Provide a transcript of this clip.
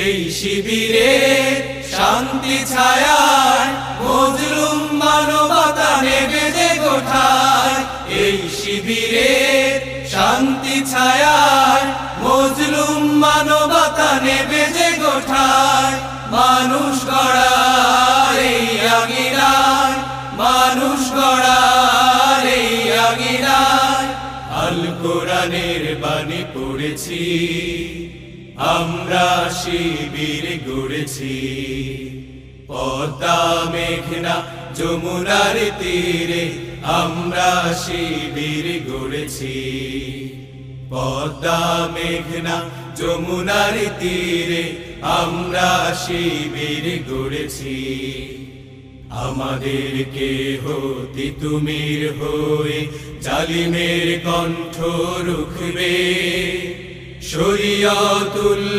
এই শিবিরে শান্তি ছায়ায় মজলুম মানবতা নেবে যে গোঠায়। এই শিবিরে শান্তি ছায়ায় মজলুম মানবতা নেবে যে গোঠায়। মানুষ গড়ার এই আগিনায়, মানুষ গড়ার এই আগিনায় আল কোরআনের বাণী পড়েছি, আমরা শিবির গড়েছি। পদ্মা মেঘনা যমুনার তীরে আমরা শিবির গড়েছি। পদ্মা মেঘনা যমুনার তীরে আমরা শিবির গড়েছি। আমাদেরকে হতে তুমির হয়ে জালিমের কণ্ঠ রুখবে। শরিয়তুল্লাহ